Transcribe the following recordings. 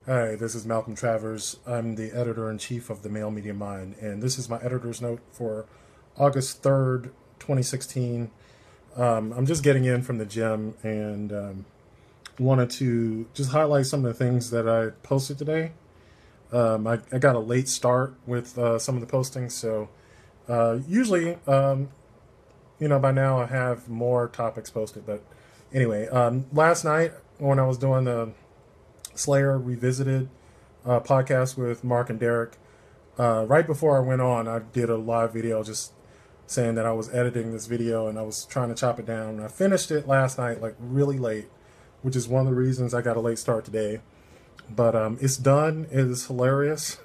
Hi, this is Malcolm Travers. I'm the editor-in-chief of the Male Media Mind, and this is my editor's note for August 3rd, 2016. I'm just getting in from the gym and wanted to just highlight some of the things that I posted today. I got a late start with some of the postings, so usually, by now I have more topics posted. But anyway, last night when I was doing the Slayer Revisited podcast with Mark and Derrick. Right before I went on, I did a live video just saying that I was editing this video and I was trying to chop it down. And I finished it last night, like really late, which is one of the reasons I got a late start today. But it's done. It is hilarious.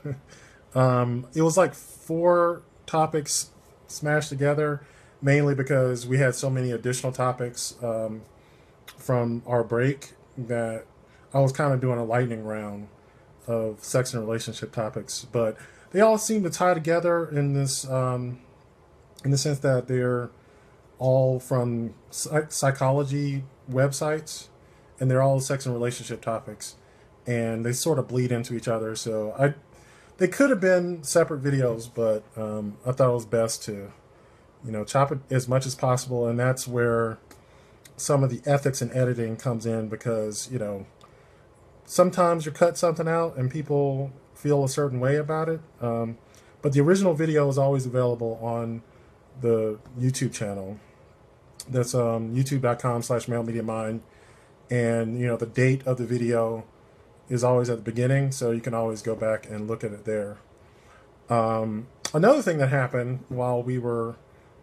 It was like four topics smashed together, mainly because we had so many additional topics from our break that I was kind of doing a lightning round of sex and relationship topics, but they all seem to tie together in this, in the sense that they're all from psychology websites, and they're all sex and relationship topics, and they sort of bleed into each other. So they could have been separate videos, but I thought it was best to, chop it as much as possible, and that's where some of the ethics in editing comes in because sometimes you cut something out and people feel a certain way about it. But the original video is always available on the YouTube channel. That's youtube.com/malemediamind. And, the date of the video is always at the beginning, so you can always go back and look at it there. Another thing that happened while we were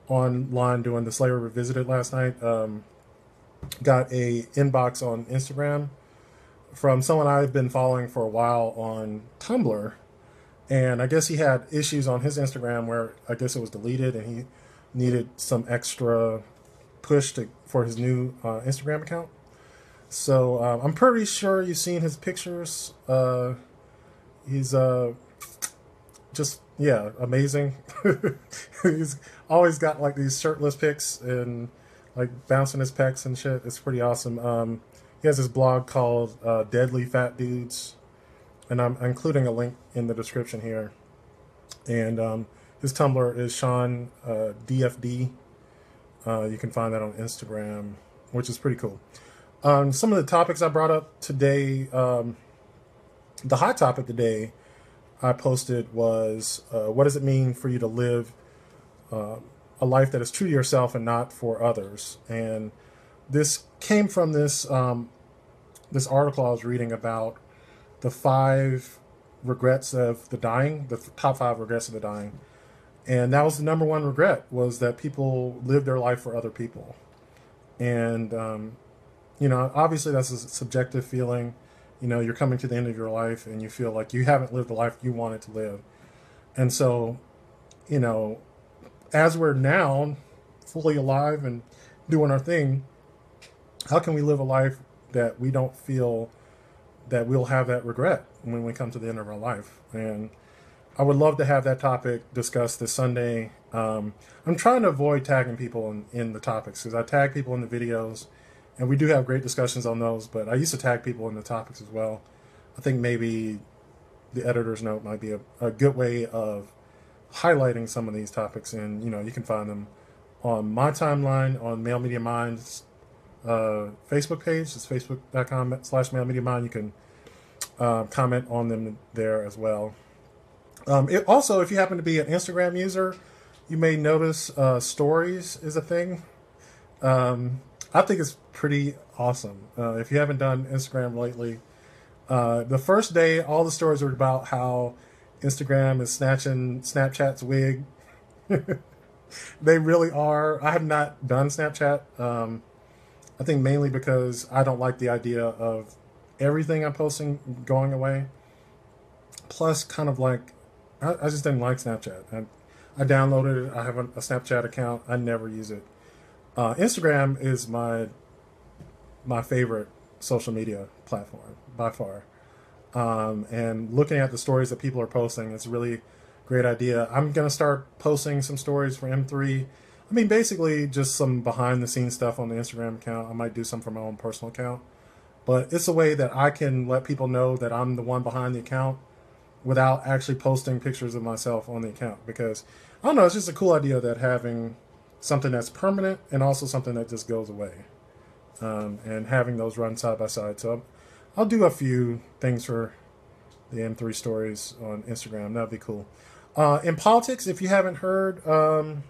online doing the Slayer Revisited last night, got a inbox on Instagram from someone I've been following for a while on Tumblr. And I guess he had issues on his Instagram where I guess it was deleted and he needed some extra push for his new Instagram account. So I'm pretty sure you've seen his pictures. He's just, yeah, amazing. He's always got like these shirtless pics and like bouncing his pecs and shit. It's pretty awesome. He has this blog called Deadly Fat Dudes, and I'm including a link in the description here. And his Tumblr is Sean DFD. You can find that on Instagram, which is pretty cool. Some of the topics I brought up today, the hot topic today I posted was what does it mean for you to live a life that is true to yourself and not for others? And this came from this this article I was reading about the 5 regrets of the dying, the top 5 regrets of the dying. And that was the number one regret, was that people live their life for other people. And, obviously that's a subjective feeling. You're coming to the end of your life and you feel like you haven't lived the life you wanted to live. And so, as we're now fully alive and doing our thing, how can we live a life that we don't feel that we'll have that regret when we come to the end of our life? And I would love to have that topic discussed this Sunday. I'm trying to avoid tagging people in the topics because I tag people in the videos, and we do have great discussions on those, but I used to tag people in the topics as well. I think maybe the editor's note might be a good way of highlighting some of these topics, and you can find them on my timeline on Male Media Mind's Facebook page. It's facebook.com/malemediamind. You can comment on them there as well. Also, if you happen to be an Instagram user, you may notice stories is a thing. I think it's pretty awesome. If you haven't done Instagram lately, the first day, all the stories were about how Instagram is snatching Snapchat's wig. They really are. I have not done Snapchat. I think mainly because I don't like the idea of everything I'm posting going away. Plus, kind of like, I just didn't like Snapchat. I downloaded it. I have a Snapchat account. I never use it. Instagram is my favorite social media platform by far. And looking at the stories that people are posting, it's a really great idea. I'm going to start posting some stories for M3. I mean, basically just some behind the scenes stuff on the Instagram account. I might do some for my own personal account. but it's a way that I can let people know that I'm the one behind the account without actually posting pictures of myself on the account. Because, I don't know, it's just a cool idea that having something that's permanent and also something that just goes away. And having those run side by side. So I'll do a few things for the M3 stories on Instagram. That'd be cool. In politics, if you haven't heard, the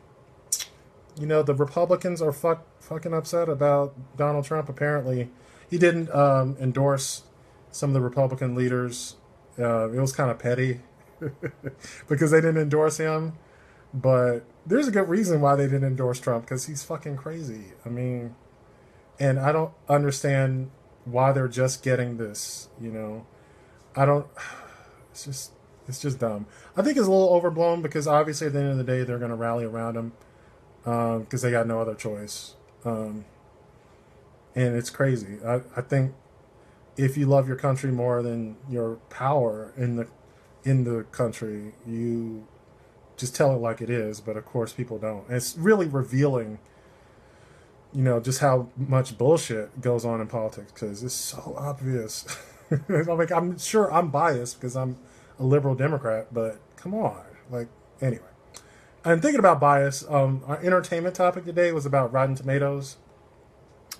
Republicans are fucking upset about Donald Trump. Apparently, he didn't endorse some of the Republican leaders. It was kind of petty because they didn't endorse him. But there's a good reason why they didn't endorse Trump, because he's fucking crazy. I mean, and I don't understand why they're just getting this, I don't, it's just dumb. I think it's a little overblown because obviously at the end of the day, they're going to rally around him because they got no other choice. And it's crazy. I think if you love your country more than your power in the country, you just tell it like it is. But of course people don't. And it's really revealing, just how much bullshit goes on in politics, because it's so obvious. Like, I'm sure I'm biased because I'm a liberal Democrat, but come on. Like, anyway. I'm thinking about bias. Our entertainment topic today was about Rotten Tomatoes.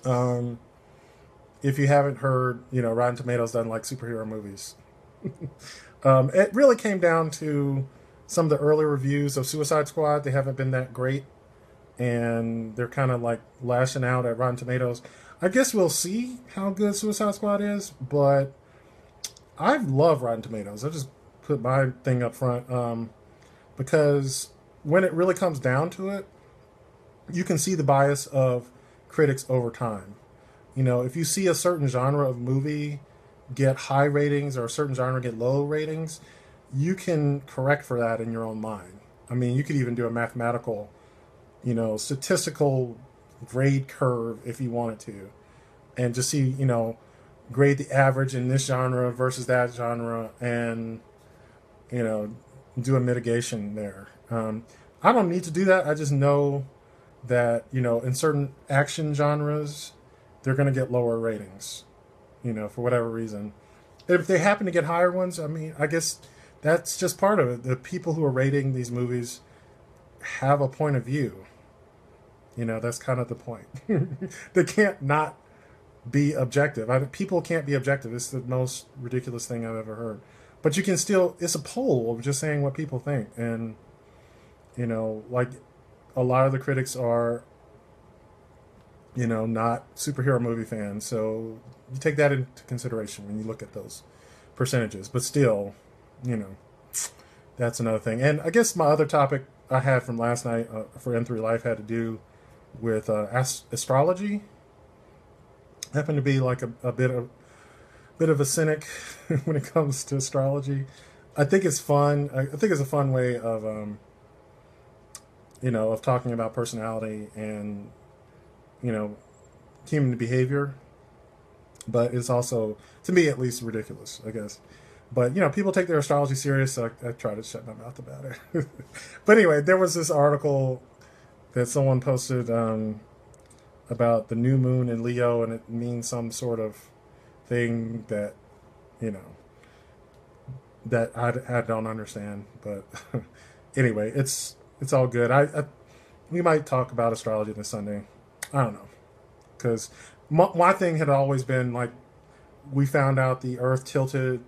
If you haven't heard, Rotten Tomatoes doesn't like superhero movies. It really came down to some of the early reviews of Suicide Squad. They haven't been that great, and they're kind of like lashing out at Rotten Tomatoes. I guess we'll see how good Suicide Squad is, but I love Rotten Tomatoes. I just put my thing up front because when it really comes down to it, you can see the bias of critics over time. If you see a certain genre of movie get high ratings or a certain genre get low ratings, you can correct for that in your own mind. I mean, you could even do a mathematical, statistical grade curve if you wanted to, and just see, grade the average in this genre versus that genre, and, do a mitigation there. I don't need to do that. I just know that, in certain action genres, they're going to get lower ratings, for whatever reason. If they happen to get higher ones, I mean, I guess that's just part of it. The people who are rating these movies have a point of view. That's kind of the point. They can't not be objective. People can't be objective. It's the most ridiculous thing I've ever heard. But you can still, it's a poll of just saying what people think. And, like a lot of the critics are, not superhero movie fans. So you take that into consideration when you look at those percentages. But still, that's another thing. And I guess my other topic I had from last night for M3 Life had to do with astrology. I happen to be like a bit of a cynic when it comes to astrology. I think it's fun. I think it's a fun way of of talking about personality and human behavior. But it's also, to me at least, ridiculous, I guess. But, people take their astrology serious, so I try to shut my mouth about it. But anyway, there was this article that someone posted about the new moon in Leo, and it means some sort of thing that, that I don't understand. But anyway, it's all good. We might talk about astrology this Sunday. I don't know. Because my thing had always been, like, we found out the Earth tilted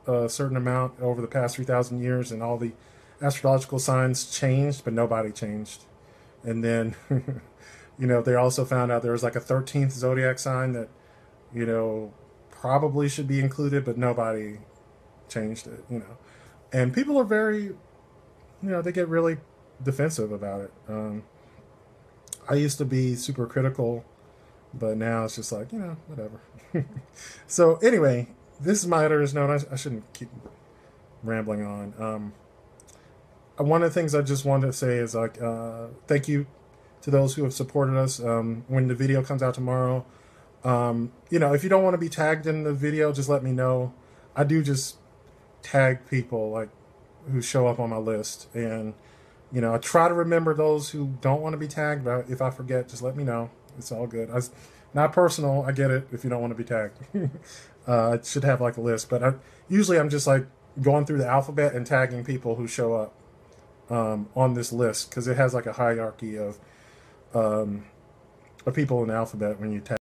a certain amount over the past 3,000 years, and all the astrological signs changed, but nobody changed. And then, they also found out there was like a 13th zodiac sign that, probably should be included, but nobody changed it, And people are very, they get really defensive about it. I used to be super critical, but now it's just like, whatever. So anyway, this is my editor's note. I shouldn't keep rambling on. One of the things I just wanted to say is, like, thank you to those who have supported us. When the video comes out tomorrow, if you don't want to be tagged in the video, just let me know. I do just tag people, like, who show up on my list. And, I try to remember those who don't want to be tagged, but if I forget, just let me know. It's all good. Not personal. I get it if you don't want to be tagged. It should have like a list, but usually I'm just like going through the alphabet and tagging people who show up on this list because it has like a hierarchy of people in the alphabet when you tag.